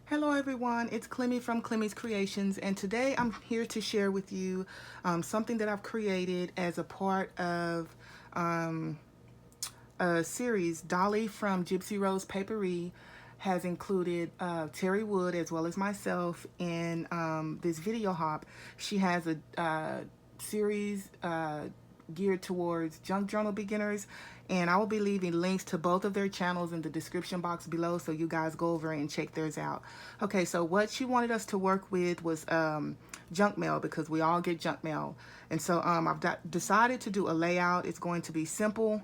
Hello everyone, it's Climmie from Climmie's Creations, and today I'm here to share with you something that I've created as a part of um, a series. Dolly from Gypsy Rose Papery has included Terry Wood as well as myself in this video hop. She has a series geared towards junk journal beginners, and I will be leaving links to both of their channels in the description box below, so you guys go over and check theirs out. Okay, so what she wanted us to work with was junk mail, because we all get junk mail. And so I've decided to do a layout. It's going to be simple,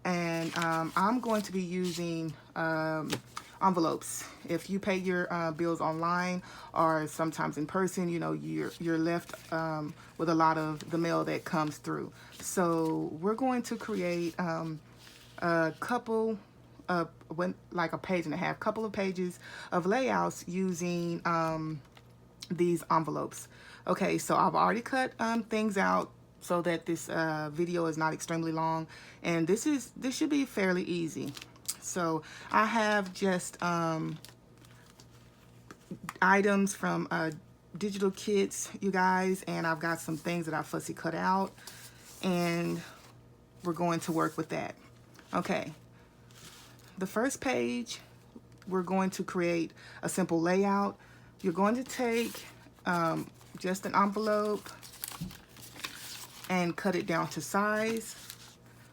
and I'm going to be using envelopes. If you pay your bills online or sometimes in person, you know, you're left with a lot of the mail that comes through. So we're going to create a couple of, like a page and a half, couple of pages of layouts using these envelopes. Okay, so I've already cut things out so that this video is not extremely long, and this should be fairly easy. So I have just items from digital kits, you guys, and I've got some things that I fussy cut out, and we're going to work with that. Okay, the first page, we're going to create a simple layout. You're going to take just an envelope and cut it down to size,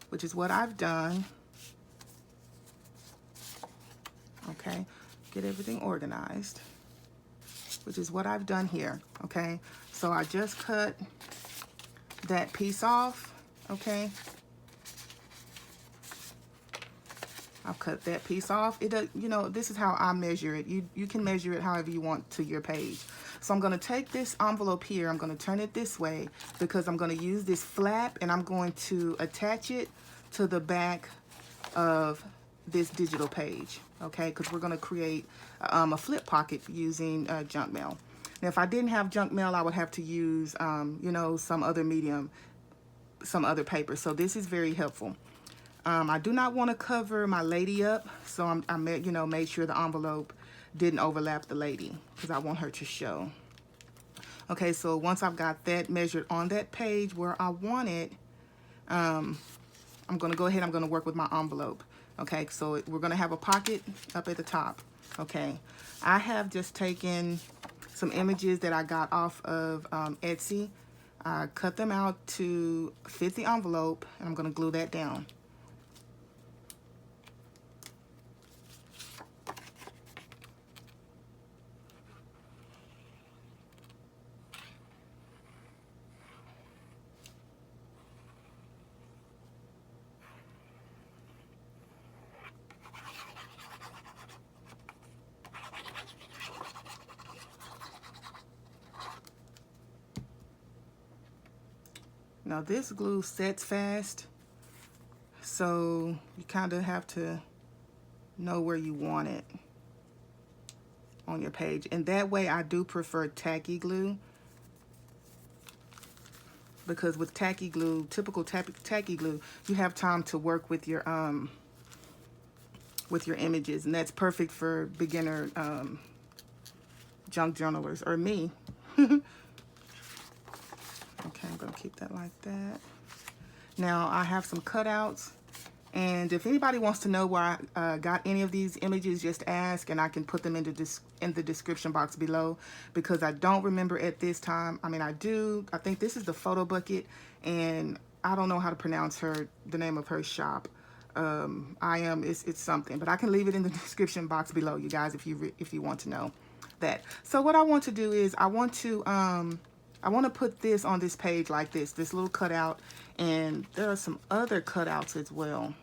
which is what I've done. Okay, get everything organized, which is what I've done here. Okay, so I just cut that piece off. Okay, I've cut that piece off. It does, you know, this is how I measure it. You can measure it however you want to your page. So I'm going to take this envelope here, I'm going to turn it this way because I'm going to use this flap, and I'm going to attach it to the back of this digital page. Okay, because we're going to create a flip pocket using junk mail. Now, if I didn't have junk mail, I would have to use, you know, some other medium, some other paper. So this is very helpful. I do not want to cover my lady up, so I made sure the envelope didn't overlap the lady because I want her to show. Okay, so once I've got that measured on that page where I want it, I'm going to go ahead, I'm going to work with my envelope. Okay, so we're going to have a pocket up at the top. Okay, I have just taken some images that I got off of Etsy. I cut them out to fit the envelope, and I'm going to glue that down. Now this glue sets fast, so you kind of have to know where you want it on your page. And that way I do prefer tacky glue, because with tacky glue, typical tacky glue, you have time to work with your images, and that's perfect for beginner junk journalers or me. Okay, I'm going to keep that like that. Now I have some cutouts, and if anybody wants to know where I got any of these images, just ask, and I can put them in the description box below, because I don't remember at this time. I mean, I do. I think this is the Photo Bucket, and I don't know how to pronounce the name of her shop. It's something, but I can leave it in the description box below, you guys, if you want to know that. So what I want to do is I want to put this on this page like this little cutout, and there are some other cutouts as well.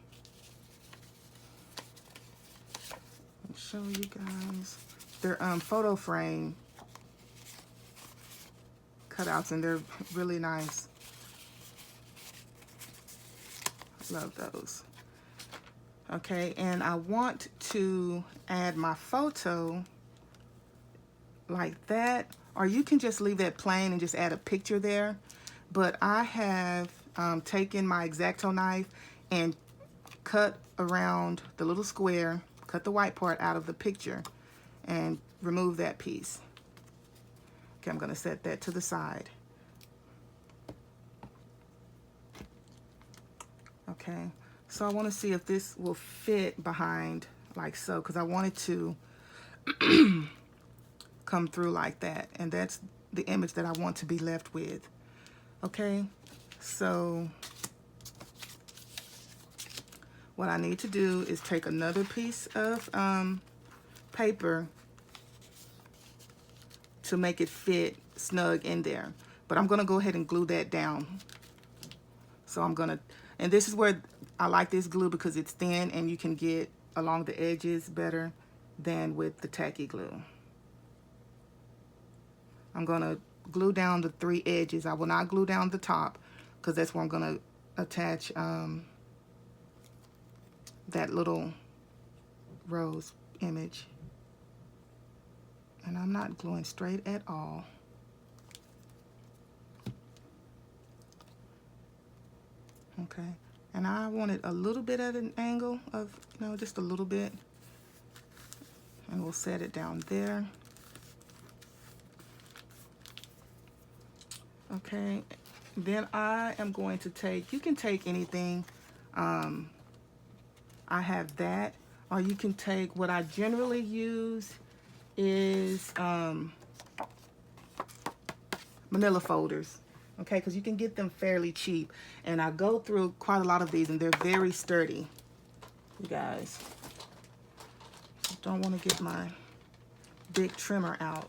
I'll show you guys. They're photo frame cutouts, and they're really nice. Love those. Okay, and I want to add my photo like that, or you can just leave that plain and just add a picture there. But I have taken my X-Acto knife and cut around the little square, cut the white part out of the picture, and remove that piece. Okay, I'm going to set that to the side. Okay, so I want to see if this will fit behind like so, because I want it to come through like that, and that's the image that I want to be left with. Okay, so what I need to do is take another piece of paper to make it fit snug in there, but I'm going to go ahead and glue that down. So I'm going to, and this is where I like this glue, because it's thin and you can get along the edges better than with the tacky glue. I'm going to glue down the 3 edges. I will not glue down the top, because that's where I'm going to attach that little rose image. And I'm not gluing straight at all. Okay, and I want it a little bit at an angle of, you know, just a little bit. And we'll set it down there. Okay, then I am going to take, you can take anything. I have that, or you can take, what I generally use is manila folders. Okay, because you can get them fairly cheap, and I go through quite a lot of these, and they're very sturdy, you guys. Don't want to get my big trimmer out.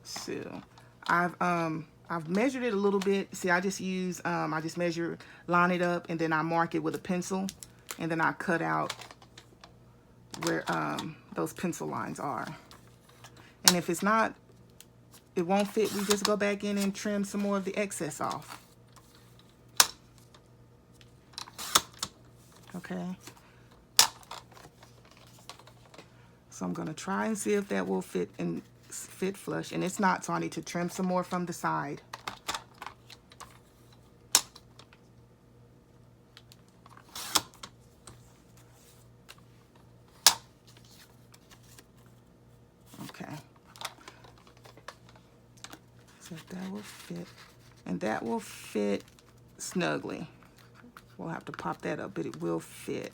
So I've measured it a little bit. See, I just use I just measure, line it up, and then I mark it with a pencil, and then I cut out where those pencil lines are. And if it's not, it won't fit, we just go back in and trim some more of the excess off. Okay. So I'm going to try and see if that will fit and fit flush, and it's not, so I need to trim some more from the side. Okay. So that will fit, and that will fit snugly. We'll have to pop that up, but it will fit.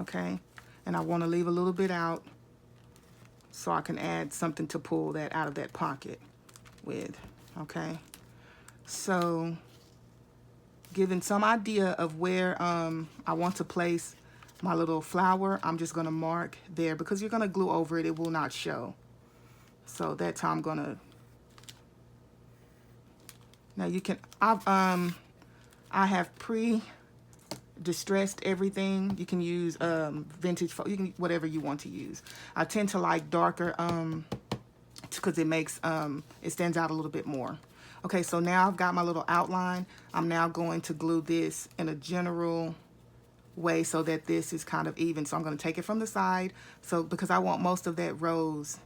Okay, and I want to leave a little bit out so I can add something to pull that out of that pocket with. Okay, so given some idea of where I want to place my little flower, I'm just going to mark there, because you're going to glue over it, it will not show. So that's how I'm going to. Now you can, I have distressed everything. You can use vintage, you can, whatever you want to use. I tend to like darker because it makes it stands out a little bit more. Okay, so now I've got my little outline. I'm now going to glue this in a general way so that this is kind of even. So I'm going to take it from the side, so because I want most of that rose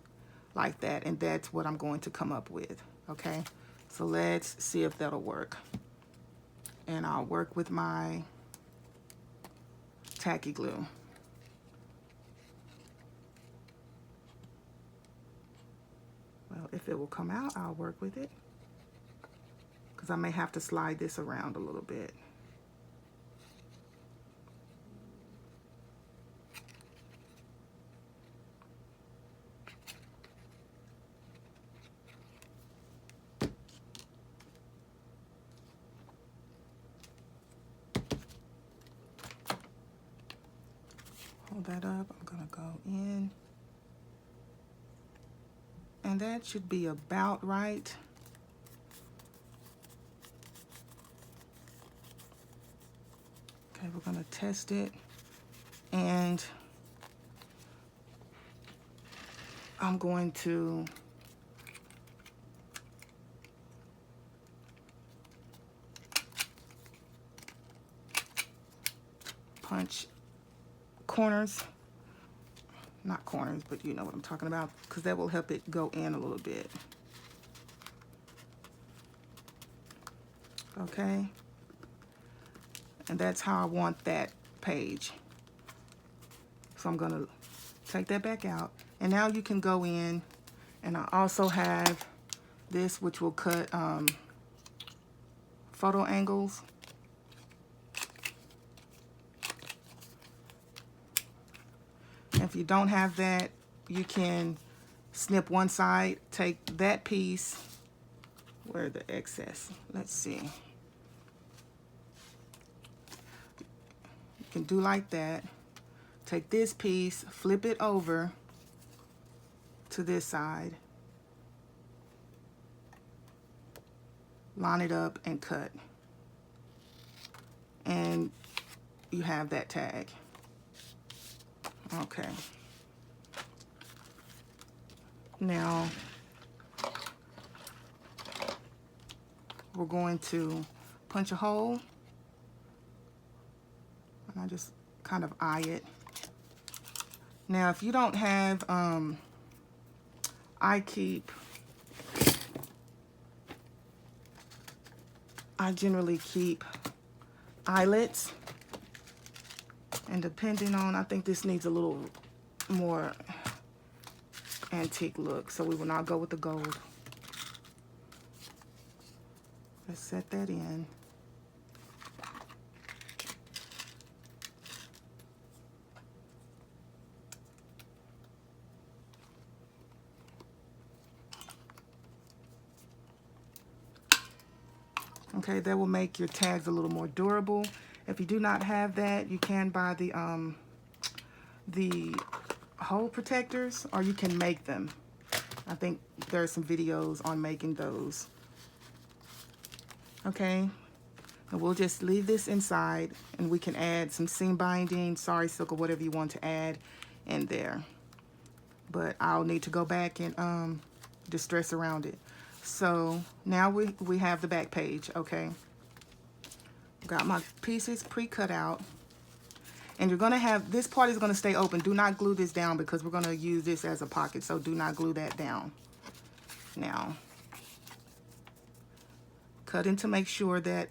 like that, and that's what I'm going to come up with. Okay, so let's see if that'll work. And I'll work with my tacky glue. Well, if it will come out, I'll work with it, because I may have to slide this around a little bit. Hold that up. I'm gonna go in, and that should be about right. Okay, we're gonna test it, and I'm going to punch corners, not corners, but you know what I'm talking about, because that will help it go in a little bit. Okay, and that's how I want that page. So I'm gonna take that back out. And now you can go in, and I also have this, which will cut photo angles. If you don't have that, you can snip one side, take that piece, where the excess, let's see. You can do like that. Take this piece, flip it over to this side, line it up and cut. And you have that tag. Okay. Now, we're going to punch a hole. And I just kind of eye it. Now, if you don't have, I generally keep eyelets. And depending on, I think this needs a little more antique look, so we will not go with the gold. Let's set that in. Okay, that will make your tags a little more durable. If you do not have that, you can buy the hole protectors, or you can make them. I think there are some videos on making those. Okay, and we'll just leave this inside, and we can add some seam binding, sari silk, or whatever you want to add in there. But I'll need to go back and distress around it. So now we have the back page. Okay, got my pieces pre-cut out, and you're gonna have, this part is gonna stay open. Do not glue this down because we're gonna use this as a pocket, so do not glue that down. Now, cutting to make sure that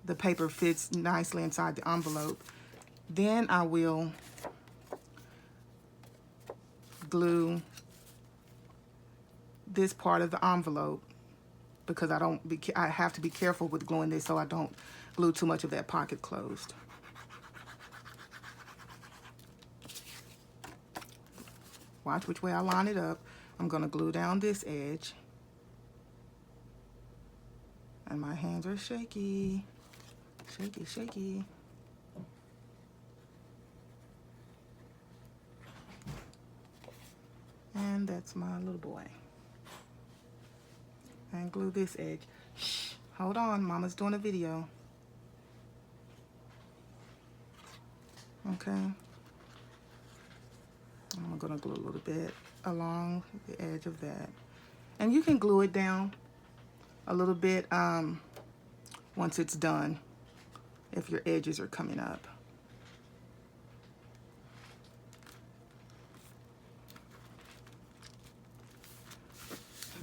the paper fits nicely inside the envelope. Then I will glue this part of the envelope, because I have to be careful with gluing this so I don't glue too much of that pocket closed. Watch which way I line it up. I'm going to glue down this edge. And my hands are shaky. Shaky, shaky. And that's my little boy. And glue this edge. Shh, hold on, Mama's doing a video. Okay. I'm gonna glue a little bit along the edge of that. And you can glue it down a little bit once it's done, if your edges are coming up.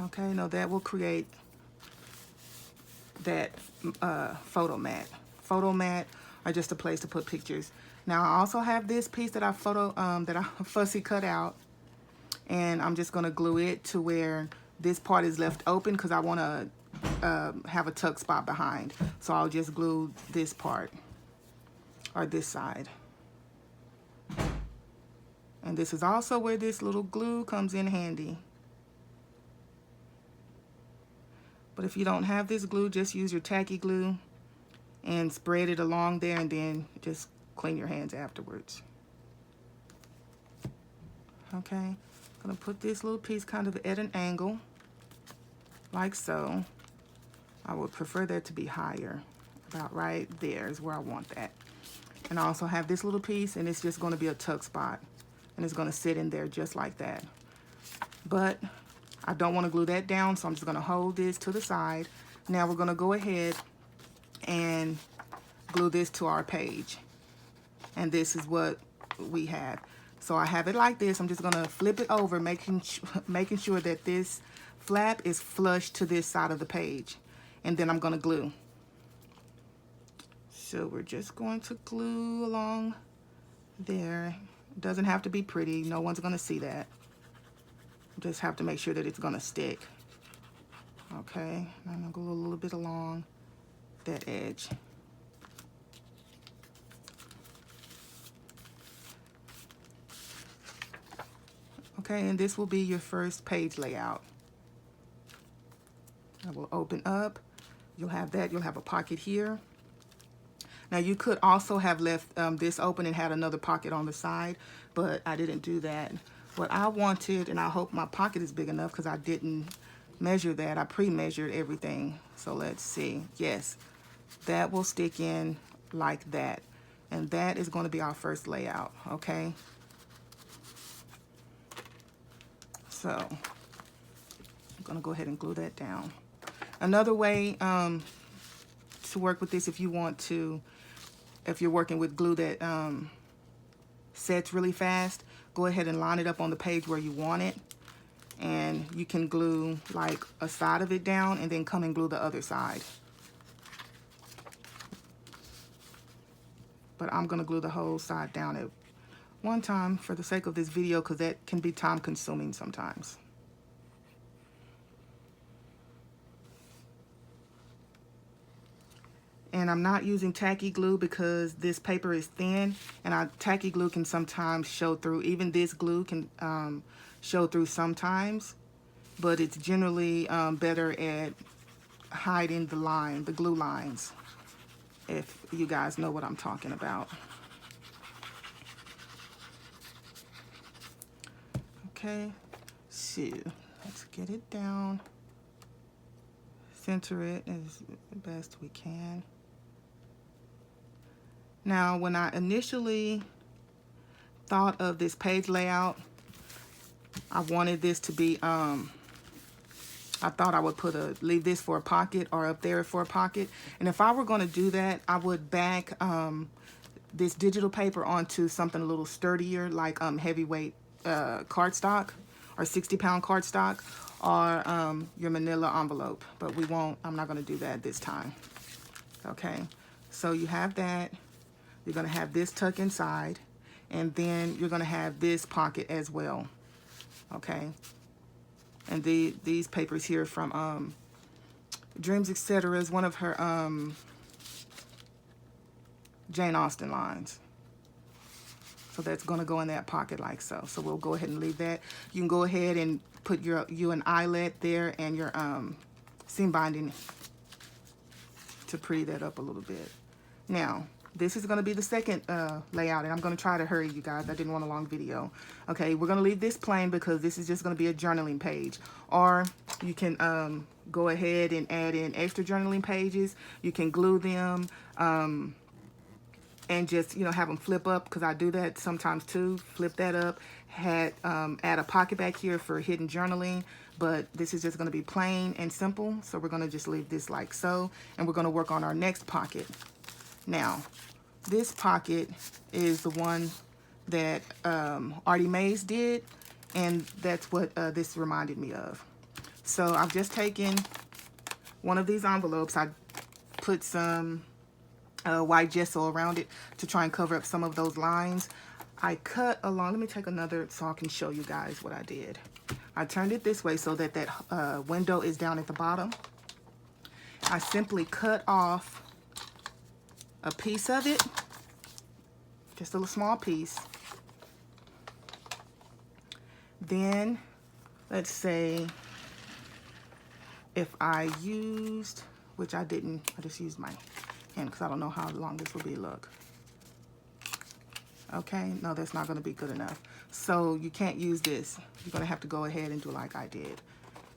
Okay, now that will create that photo mat. Photo mat are just a place to put pictures. Now I also have this piece that I fussy cut out, and I'm just gonna glue it to where this part is left open because I want to have a tuck spot behind. So I'll just glue this part, or this side. And this is also where this little glue comes in handy. But if you don't have this glue, just use your tacky glue and spread it along there, and then just clean your hands afterwards. Okay, I'm gonna put this little piece kind of at an angle, like so. I would prefer that to be higher. About right there is where I want that. And I also have this little piece, and it's just gonna be a tuck spot. And it's gonna sit in there just like that. But I don't want to glue that down, so I'm just going to hold this to the side. Now we're going to go ahead and glue this to our page. And this is what we have. So I have it like this. I'm just going to flip it over, making sure that this flap is flush to this side of the page. And then I'm going to glue. So we're just going to glue along there. It doesn't have to be pretty. No one's going to see that. Just have to make sure that it's going to stick. Okay, I'm going to glue a little bit along that edge. Okay, and this will be your first page layout. I will open up. You'll have that. You'll have a pocket here. Now you could also have left this open and had another pocket on the side, but I didn't do that. What I wanted, and I hope my pocket is big enough because I didn't measure that. I pre-measured everything. So let's see. Yes, that will stick in like that. And that is going to be our first layout, okay? So I'm going to go ahead and glue that down. Another way to work with this, if you want to, if you're working with glue that sets really fast, go ahead and line it up on the page where you want it. And you can glue like a side of it down and then come and glue the other side. But I'm going to glue the whole side down at one time for the sake of this video because that can be time consuming sometimes. And I'm not using tacky glue because this paper is thin, and tacky glue can sometimes show through. Even this glue can show through sometimes, but it's generally better at hiding the glue lines, if you guys know what I'm talking about. Okay, so let's get it down, center it as best we can. Now, when I initially thought of this page layout, I wanted this to be, I thought I would leave this for a pocket or up there for a pocket. And if I were going to do that, I would back this digital paper onto something a little sturdier, like heavyweight cardstock or 60-pound cardstock, or your manila envelope. But we won't, I'm not going to do that this time. Okay, so you have that. You're going to have this tuck inside, and then you're going to have this pocket as well. Okay, and these papers here from Dreamzetc is one of her Jane Austen lines. So that's going to go in that pocket like so. So we'll go ahead and leave that. You can go ahead and put you an eyelet there and your seam binding to pretty that up a little bit. Now, this is going to be the second layout, and I'm going to try to hurry, you guys. I didn't want a long video. Okay, we're going to leave this plain because this is just going to be a journaling page. Or you can go ahead and add in extra journaling pages. You can glue them and just, you know, have them flip up, because I do that sometimes too. Flip that up. Add a pocket back here for hidden journaling. But this is just going to be plain and simple. So we're going to just leave this like so. And we're going to work on our next pocket. Now, this pocket is the one that Artie Mays did, and that's what this reminded me of. So I've just taken one of these envelopes. I put some white gesso around it to try and cover up some of those lines. I cut along, let me take another so I can show you guys what I did. I turned it this way so that that window is down at the bottom. I simply cut off a piece of it, just a little small piece. Then, let's say if I used, which I didn't, I just used my hand because I don't know how long this will be, look. Okay, no, that's not going to be good enough. So you can't use this. You're going to have to go ahead and do like I did.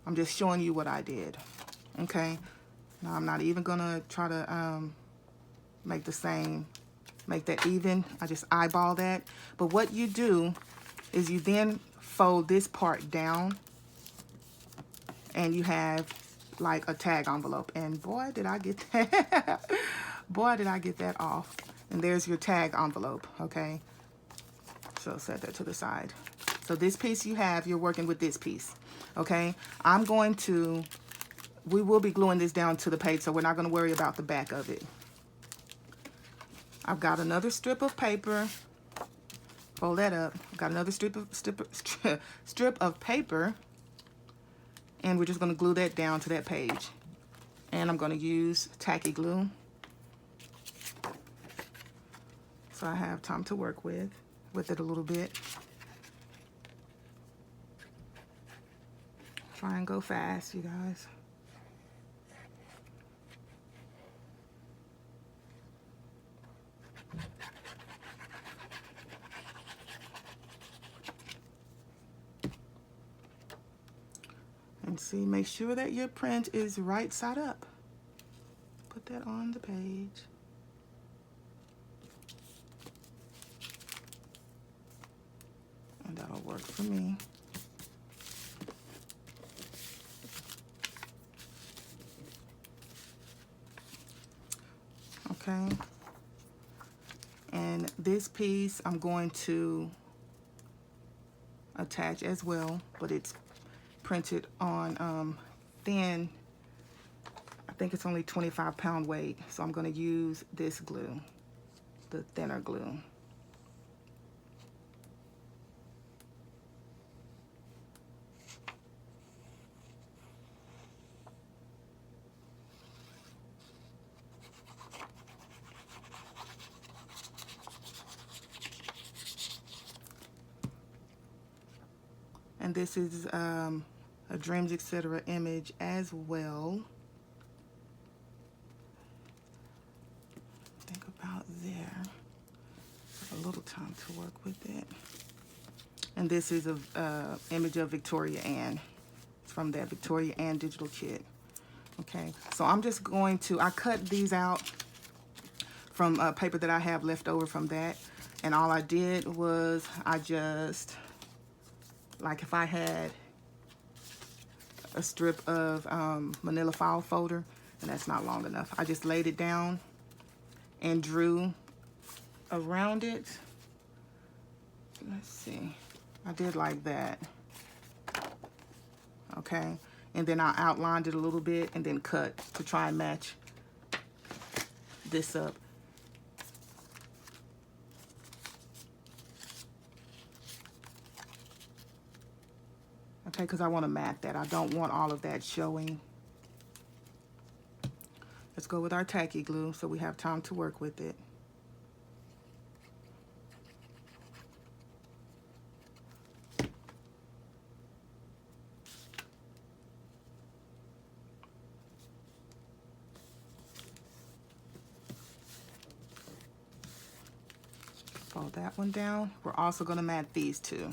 I'm just showing you what I did. Okay, now I'm not even going to try to make that even. I just eyeball that. But what you do is you then fold this part down, and you have like a tag envelope. And boy, did I get that. Boy, did I get that off. And there's your tag envelope, okay? So set that to the side. So this piece you have, you're working with this piece, okay? We will be gluing this down to the page, so we're not going to worry about the back of it. I've got another strip of paper. Fold that up. I've got another strip of paper, and we're just going to glue that down to that page. And I'm going to use tacky glue, so I have time to work with it a little bit. Try and go fast, you guys. And see, make sure that your print is right side up. Put that on the page. And that'll work for me. Okay. And this piece I'm going to attach as well, but it's printed on thin. I think it's only 25-pound weight, so I'm going to use this glue, the thinner glue. And this is a Dreamzetc image as well. Think about there. A little time to work with it. And this is a image of Victoria Ann. It's from that Victoria Ann digital kit. Okay, so I'm just going to, I cut these out from paper that I have left over from that. And all I did was I just, like if I had a strip of manila file folder, and that's not long enough, I just laid it down and drew around it. Let's see, I did like that. Okay, and then I outlined it a little bit and then cut to try and match this up. Okay, because I want to mat that. I don't want all of that showing. Let's go with our tacky glue so we have time to work with it. Fold that one down. We're also going to mat these two.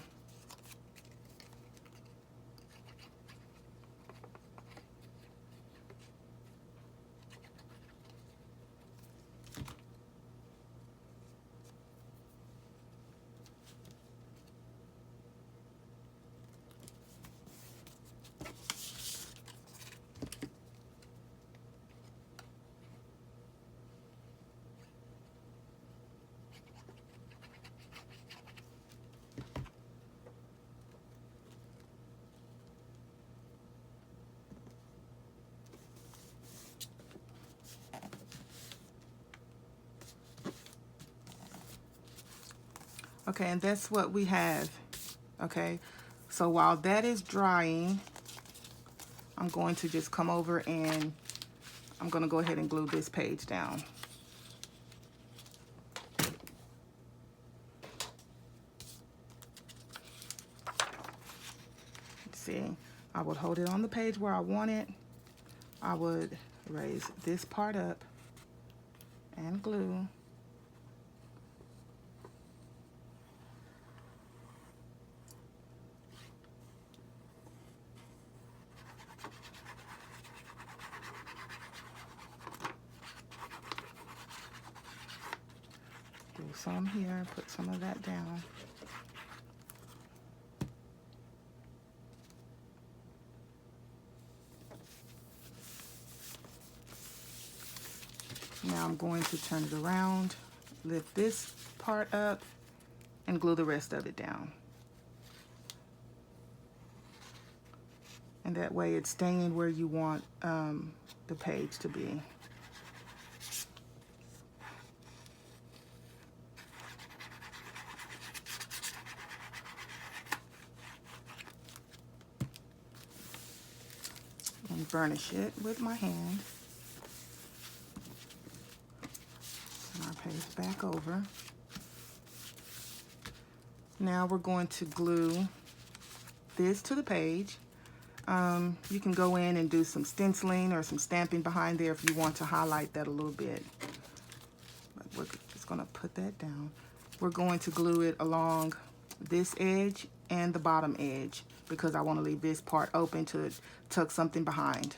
Okay, and that's what we have. Okay, so while that is drying, I'm going to just come over and I'm going to go ahead and glue this page down. Let's see, I would hold it on the page where I want it. I would raise this part up and glue. Do some here, put some of that down. Now I'm going to turn it around, lift this part up, and glue the rest of it down. And that way it's staying where you want the page to be. and burnish it with my hand. Turn our page back over. Now we're going to glue this to the page. You can go in and do some stenciling or some stamping behind there if you want to highlight that a little bit. But we're just going to put that down. We're going to glue it along this edge and the bottom edge because I want to leave this part open to tuck something behind.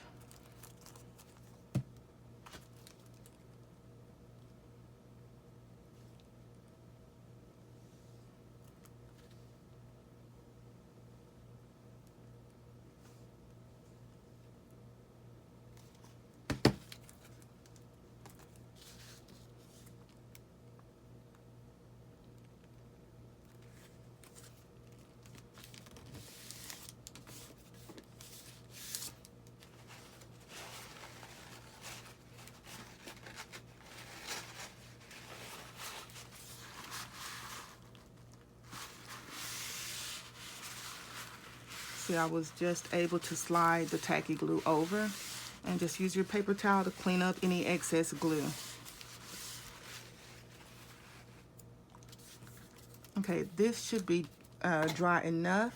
See, I was just able to slide the tacky glue over and just use your paper towel to clean up any excess glue. Okay, this should be dry enough.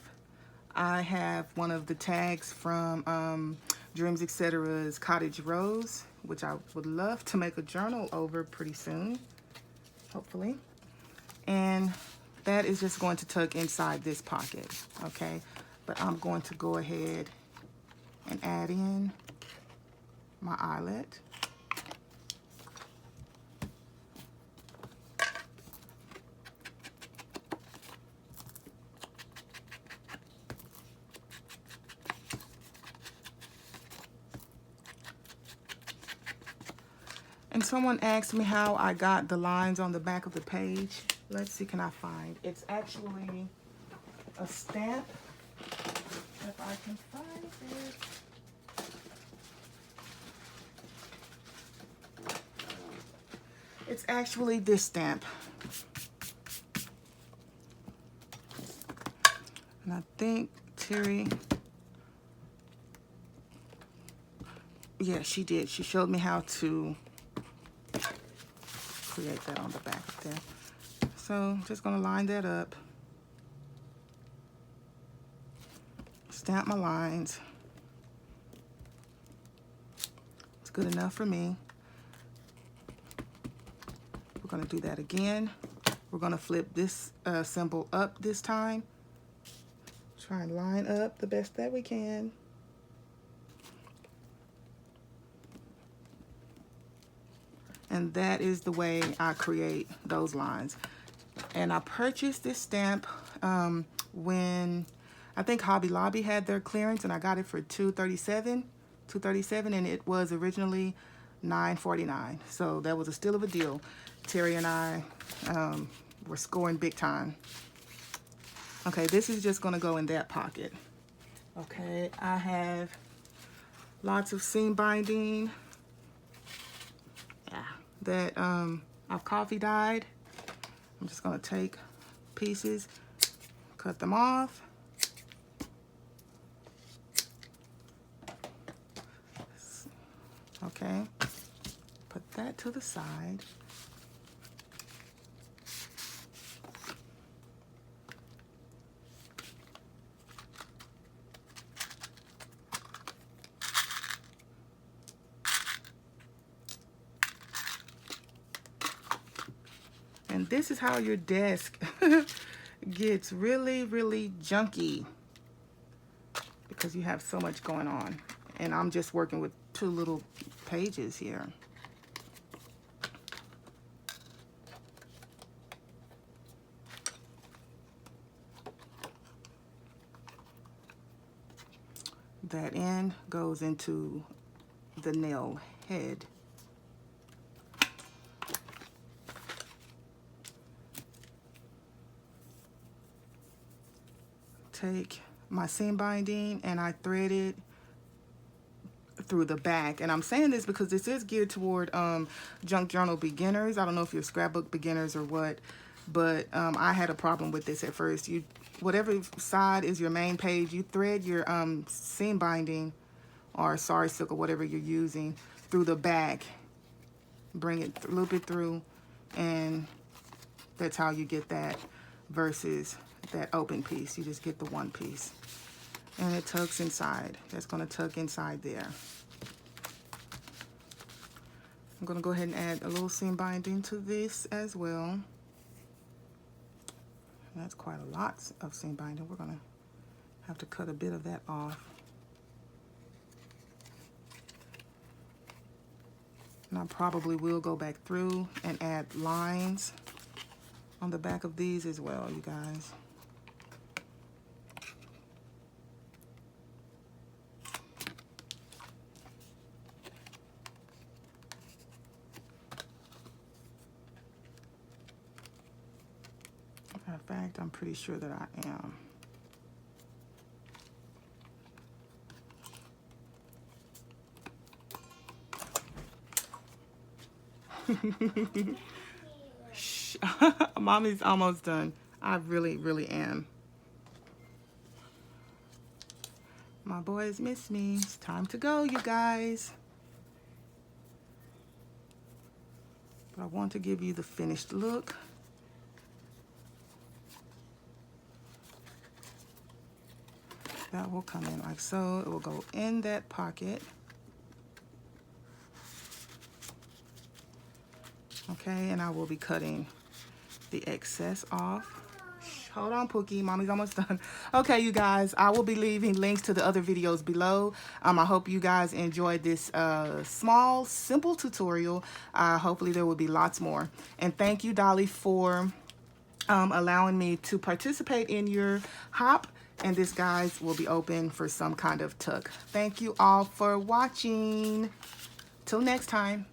I have one of the tags from Dreamzetc's Cottage Rose, which I would love to make a journal over pretty soon, hopefully. And that is just going to tuck inside this pocket, okay? But I'm going to go ahead and add in my eyelet. And someone asked me how I got the lines on the back of the page. Let's see, can I find? It's actually a stamp. If I can find it. It's actually this stamp. And I think Terry, yeah, she did. She showed me how to create that on the back of there. So I'm just gonna line that up. Stamp my lines. It's good enough for me. We're going to do that again. We're going to flip this symbol up this time. Try and line up the best that we can. And that is the way I create those lines. And I purchased this stamp when I think Hobby Lobby had their clearance, and I got it for $2.37, and it was originally $9.49. So that was a steal of a deal. Terry and I were scoring big time. Okay, this is just going to go in that pocket. Okay, I have lots of seam binding. Yeah, that I've coffee dyed. I'm just going to take pieces, cut them off. Okay, put that to the side. And this is how your desk gets really, really junky because you have so much going on. And I'm just working with 2 little pages here. That end goes into the nail head. Take my seam binding and I thread it through the back. And I'm saying this because this is geared toward junk journal beginners. I don't know if you're scrapbook beginners or what, but I had a problem with this at first. Whatever side is your main page, you thread your seam binding or sari silk or whatever you're using through the back. Bring it loop it through, and that's how you get that versus that open piece. You just get the one piece, and it tucks inside. That's going to tuck inside there. I'm going to go ahead and add a little seam binding to this as well. That's quite a lot of seam binding. We're going to have to cut a bit of that off. And I probably will go back through and add lines on the back of these as well, you guys. In fact, I'm pretty sure that I am. Shh. Mommy's almost done. I really, really am. My boys miss me. It's time to go, you guys. But I want to give you the finished look. That will come in like so. It will go in that pocket. Okay, and I will be cutting the excess off. Hold on, Pookie. Mommy's almost done. Okay, you guys, I will be leaving links to the other videos below. I hope you guys enjoyed this small, simple tutorial. Hopefully there will be lots more. And thank you, Dolly, for allowing me to participate in your hop. And this, guys, will be open for some kind of tuck. Thank you all for watching. Till next time.